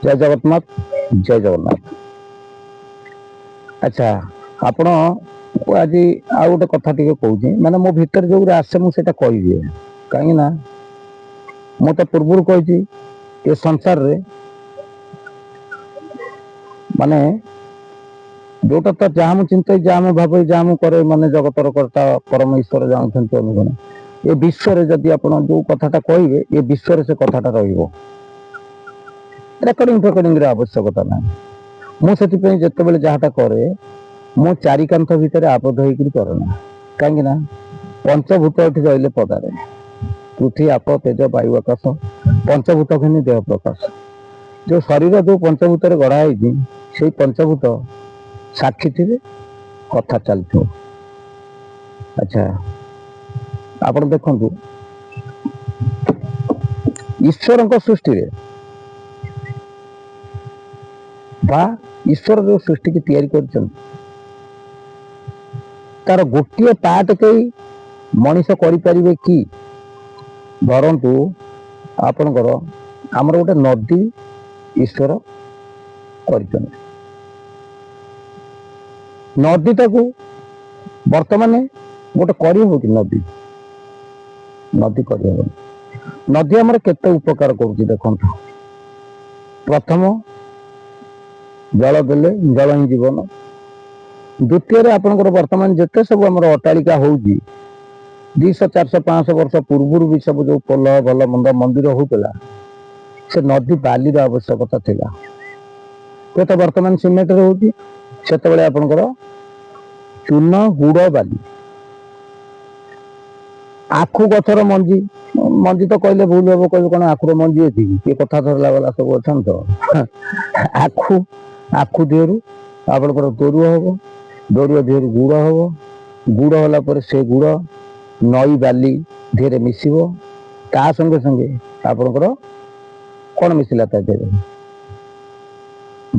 जय जगन्नाथ जय जगन्नाथ। अच्छा आपण आज आ गोटे कथा टी कहूँ माने मो भीतर जो आसे मुझे कही कहीं मु तो पूर्व कही ये संसार रे माने जोटा तो जहाँ मुझे चिंता जहाँ मुझे भावे जहाँ मुझे करे माने जगतर कर्ता परम ईश्वर जानते अनुगुण ये विश्व जदि आप जो कथाटा कहे ये विश्व से कथाटा रेकर्डिंग फेकर्डिंग आवश्यकता ना मुझे जिते जहाँटा करे मो चारि कांथ भितर आबद्ध होकर करना कहीं पंचभूत ये रही पदारे पृथ्वी आप तेज वायु आकाश पंचभूत घनी देह प्रकाश जो शरीर जो पंचभूत गढ़ाई से पंचभूत साक्षी थे कथा चलती। अच्छा आप देखु ईश्वर सृष्टि रे बा ईश्वर जो सृष्टि की तैयारी कर तार गोटे पार्ट कई मनीष करें कि धरतु आपणकर आमर गोटे नदी ईश्वर कर नदीटा को बर्तमान गोटे करहब कि नदी नदी करहब नदी आमर केते उपकार करुच्ची देखो प्रथम जल देले जल ही जीवन द्वितीय आपंकर बर्तमान जिते सब आम अट्टालिका हो 200 400 500 वर्ष पूर्व भी सब जो पोल भल मंद मंदिर होता से नदी बाली आवश्यकता थिला तो बर्तमान सिमेंट होती से आपंकर चून गुड़ बाली आखु गथर मंजी मंजी तो कहले भूल हम कह कौन आखुर मंजी अच्छी किए कथा धरला वाला सब अच्छा तो आखु आखु देहरु आपंकर दोरुआ हम दोरुआ देहरु गुड़ हम गुड़ होला से गुड़ नई बाली देहरे मिसिब ता संगे संगे आपंकर कौन मिसिला ता देहरे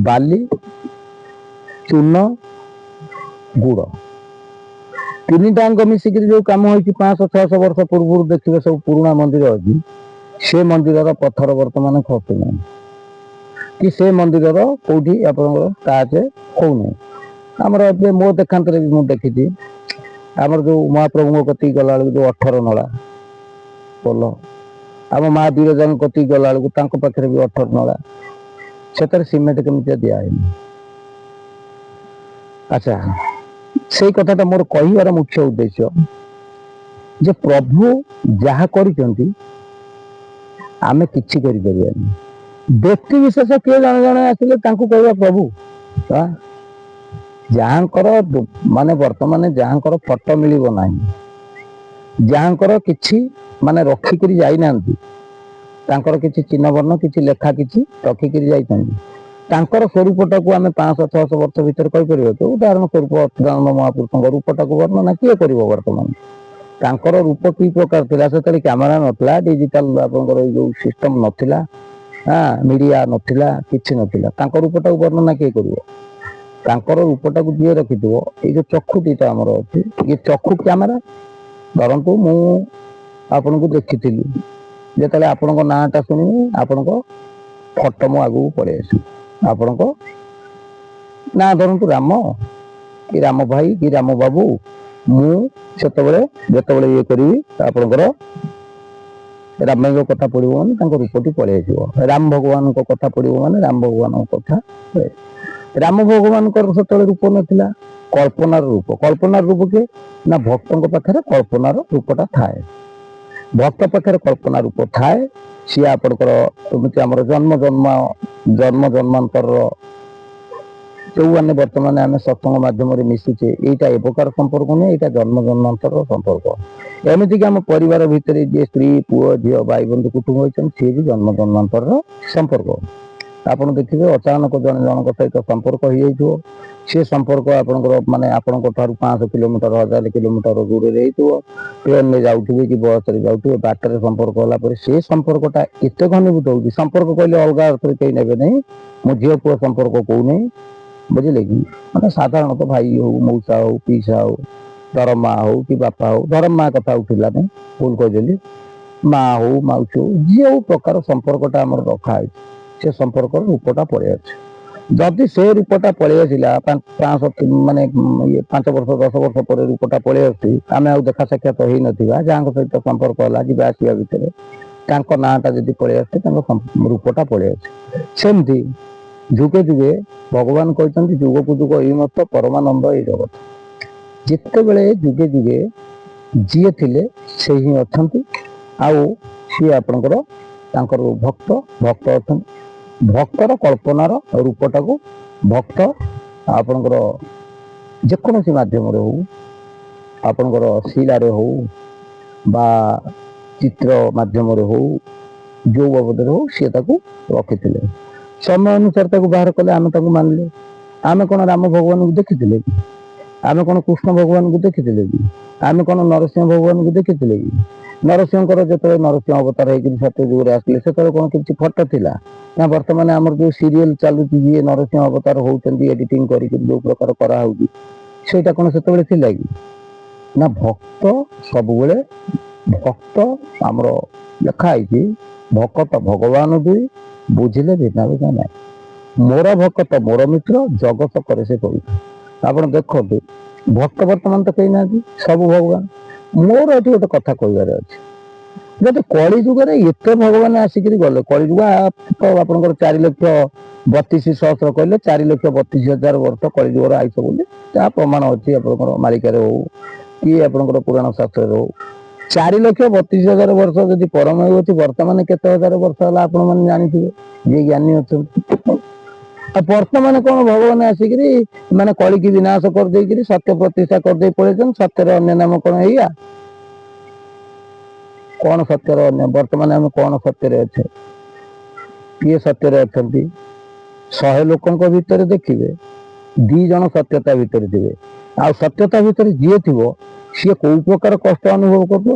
बाली चून गुड़ तीन टांग मिसिक जो कम हो 500 600 वर्ष पूर्व देखिए सब पुराना मंदिर अच्छी से मंदिर पत्थर बर्तमान खसुना कि से मंदिर कौटी आप काचे होना आमर ए मो देखांत भी मुझे देखी आमर जो महाप्रभु कति गला जो 18 नला पोल आम माँ बिरजा कति गला पाखे भी 18 नला से सीमेंट केमी दिखाई। अच्छा से कथाटा मोर कहार मुख्य उद्देश्य जे प्रभु जहा करिसेंती आमे किछि करि परियानी व्यक्ति विशेष किए जने जने आसिले तांको कहबा प्रभु जहाँकर माने वर्तमान जहाँकर फोटो मिलिबो नाही जहाँकर किछि माने रखी करी जाई नांती तांकर किछि चिन्ह वर्ण किछि लेखा किछि रखी करी जाइतंती तांकर स्वरूपटा को आम 500 600 वर्ष भीतर कहीपर तो उदाहरण स्वरूप अच्युतानंद महापुरुषों रूपटा को वर्णना किए कर बर्तमान तांकर रूप कि प्रकार थिला से कैमेरा नथिला डिजिटल आपनकर जो सिस्टम नथिला हाँ मीडिया नथिला किछि नथिला तांकर रूपटा को वर्णना किए करिवो तांकर रूपटा को दिए रखिथो ये जो चक्षु दीटा आमर अच्छे ये चक्षु कैमेरा धरतु मु आपन को देखी जो आपण नाटा शुणी आपण फोटो मो आगू पड़े आस आपण ना धरतु राम कि राम भाई कि राम बाबू मुझे जिते ये करी आपणकर राम कथा पड़ो माने रूपटी पड़े राम भगवान कथा पड़ो माने राम भगवान कथा राम भगवान से रूप नाला कल्पनार रूप के ना भक्तों पाखे कल्पनार रूपटा थाए भक्त पाखे कल्पना रूप थाए सी आपणकर एमती आम जन्म जन्मांतर जो मैंने बर्तमान आम सत्संग मध्यम मिशुचे यहाँ ए प्रकार संपर्क नहीं यहाँ जन्म जन्मांतर संपर्क एमती आम परिवार भितर जी स्त्री पुओ झी भाई बंधु कुटुंब होती सी भी जन्म जन्मांतर संपर्क आप देखिए अचानक जन जन सहित संपर्क हो जाइए सी संपर्क आपंकर माने आपण 500 किलोमीटर 1000 किलोमीटर दूर ट्रेन में जाऊे कि बस जाऊे बाटर संपर्क होगा से संपर्कटा एत घनीभूत हो संपर्क कहले अलग अर्थ कहीं ने नहीं मो झील पुओ संपर्क कहूना बुझे कि मैंने साधारणतः भाई हो मौसा हो पीसा हो धरम माँ हो कि बापा हो धरम माँ कथा उठिला नहीं भूल कहदेली माँ हो मौसी हो जो प्रकार संपर्कटा आम रखाई ସେ ସମ୍ପର୍କର ରୂପଟା ପଳେଇ ଆସେ। ଯଦି ସେ ରୂପଟା ପଳେଇ ଆସିଲା 500 ମାନେ 5 ବର୍ଷ 10 ବର୍ଷ ପରେ ରୂପଟା ପଳେଇ ଆସୁଛି, ଆମେ ଆଉ ଦେଖା ସାକ୍ଷାତ ହେଇନଥିବା, ଯାହାଙ୍କ ସହିତ ସମ୍ପର୍କ ହେଲା ଯିବା ଆସିବା ଭିତରେ ତାଙ୍କ ନାଁଟା ଯଦି ପଳେଇ ଆସୁଛି ତାଙ୍କ ରୂପଟା ପଳେଇ ଆସେ। ସେମିତି ଯୁଗେ ଯୁଗେ ଭଗବାନ କହିଛନ୍ତି ଯୁଗକୁ ଯୁଗ ଏଇ ମତ ପରମାନନ୍ଦ ଏଇ ଜଗତ। ଯେତେବେଳେ ଯୁଗେ ଯୁଗେ ଯିଏ ଥିଲେ ସେ ହିଁ ଅଛନ୍ତି, ଆଉ ସିଏ ଆପଣଙ୍କର ତାଙ୍କର ଭକ୍ତ ଅଛନ୍ତି। ଭକ୍ତର କଳ୍ପନାର ରୂପଟାକୁ ଭକ୍ତ ଆପଣଙ୍କର ଯେକୌଣସି ମାଧ୍ୟମରେ ହଉ, ଆପଣଙ୍କର ଶିଳାରେ ହଉ ବା ଚିତ୍ର ମାଧ୍ୟମରେ ହଉ, ଯୋଉ ବାବଦରେ ହଉ ସିଏ ତାକୁ ରଖିଥିଲେ। ସମୟ ଅନୁସାରେ ତାକୁ ବାହାର କଲେ, ଆମେ ତାକୁ ମାନିଲେ। ଆମେ କ'ଣ ରାମ ଭଗବାନଙ୍କୁ ଦେଖିଥିଲେ କି? ଆମେ କ'ଣ କୃଷ୍ଣ ଭଗବାନଙ୍କୁ ଦେଖିଥିଲେ କି? ଆମେ କ'ଣ ନରସିଂହ ଭଗବାନଙ୍କୁ ଦେଖିଥିଲେ କି? ନରସିଂହଙ୍କର ଯେତେବେଳେ ନରସିଂହ ଅବତାର ହେଇକିରି ସତ୍ୟ ଯୁଗରେ ଆସିଲେ ସେତେବେଳେ କ'ଣ କିଛି ଫଟୋ ଥିଲା? ନା ବର୍ତ୍ତମାନ ଆମର ଯୋଉ ସିରିଏଲ ଚାଲୁଛି ଯିଏ ନରସିଂହ ଅବତାର ହଉଛନ୍ତି ଏଡିଟିଂ କରିକି ଯୋଉ ପ୍ରକାର କରାହଉଛି ସେଇଟା କ'ଣ ସେତେବେଳେ ଥିଲା କି? ନା ଭକ୍ତ ସବୁବେଳେ ଭକ୍ତ ଆମର ଲେଖା ହେଇଛି ଭକତ ଭଗବାନ ଦୁଇ ବୁଝିଲେ ଭିନ୍ନ ଭିନ୍ନ ନାହିଁ। ମୋର ଭକତ ମୋର ମିତ୍ର ଜଗତ କରେ ସେ ପବିତ୍ର। ଆପଣ ଦେଖନ୍ତୁ ଭକ୍ତ ବର୍ତ୍ତମାନ ତ କେହି ନାହାନ୍ତି, ସବୁ ଭଗବାନ। ମୋର ଏଠି ଗୋଟେ କଥା କହିବାର ଅଛି, ଯଦି କଳି ଯୁଗରେ ଏତେ ଭଗବାନ ଆସିକିରି ଗଲେ, କଳି ଯୁଗ ତ ଆପଣଙ୍କର 4,32,000 କହିଲେ 4,32,000 ବର୍ଷ କଳି ଯୁଗର ଆଇସ ବୋଲି ଯାହା ପ୍ରମାଣ ଅଛି ଆପଣଙ୍କର ମାଳିକାରେ ହଉ କି ଆପଣଙ୍କର ପୁରାଣ ଶାସ୍ତ୍ରରେ ହଉ। 4,32,000 ବର୍ଷ ଯଦି ପରମାୟୁ ଅଛି, ବର୍ତ୍ତମାନ କେତେ ହଜାର ବର୍ଷ ହେଲା ଆପଣ ମାନେ ଜାଣିଥିବେ, ଯିଏ ଜ୍ଞାନୀ ଅଛନ୍ତି। ଆଉ ବର୍ତ୍ତମାନ କ'ଣ ଭଗବାନ ଆସିକିରି ମାନେ କଳିକି ବିନାଶ କରିଦେଇକିରି ସତ୍ୟ ପ୍ରତିଷ୍ଠା କରିଦେଇ ପଳେଇଛନ୍ତି? ସତ୍ୟର ଅନ୍ୟ ନାମ କ'ଣ ଏଇଆ? କ'ଣ ସତ୍ୟର ଅନ୍ୟ? ବର୍ତ୍ତମାନ ଆମେ କ'ଣ ସତ୍ୟରେ ଅଛେ? କିଏ ସତ୍ୟରେ ଅଛନ୍ତି? 100 ଲୋକଙ୍କ ଭିତରେ ଦେଖିବେ 2 ଜଣ ସତ୍ୟତା ଭିତରେ ଥିବେ, ଆଉ ସତ୍ୟତା ଭିତରେ ଯିଏ ଥିବ ସିଏ କୋଉ ପ୍ରକାର କଷ୍ଟ ଅନୁଭବ କରୁଥିବ